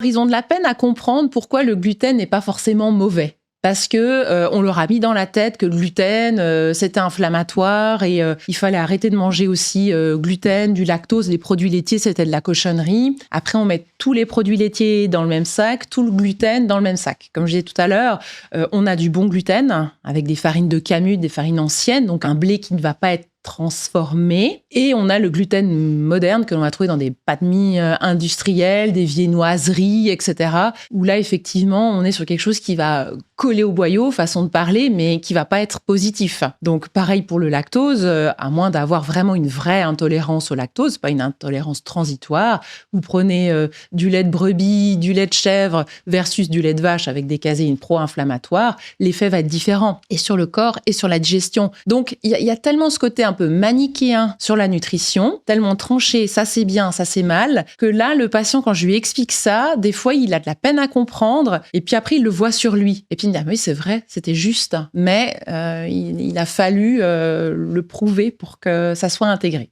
ils ont de la peine à comprendre pourquoi le gluten n'est pas forcément mauvais. Parce que on leur a mis dans la tête que le gluten, c'était inflammatoire et il fallait arrêter de manger aussi gluten, du lactose, les produits laitiers, c'était de la cochonnerie. Après, on met tous les produits laitiers dans le même sac, tout le gluten dans le même sac. Comme je disais tout à l'heure, on a du bon gluten avec des farines de camut, des farines anciennes, donc un blé qui ne va pas être transformé. Et on a le gluten moderne que l'on va trouver dans des pâtes mie industrielles, des viennoiseries, etc. Où là, effectivement, on est sur quelque chose qui va coller au boyau, façon de parler, mais qui va pas être positif. Donc, pareil pour le lactose, à moins d'avoir vraiment une vraie intolérance au lactose, pas une intolérance transitoire. Vous prenez du lait de brebis, du lait de chèvre versus du lait de vache avec des caséines pro-inflammatoires, l'effet va être différent, et sur le corps et sur la digestion. Donc, il y a tellement ce côté un peu manichéen sur la nutrition, tellement tranché, ça c'est bien, ça c'est mal, que là, le patient, quand je lui explique ça, des fois, il a de la peine à comprendre, et puis après, il le voit sur lui. Et puis, il me dit, ah, oui, c'est vrai, c'était juste, mais il a fallu le prouver pour que ça soit intégré.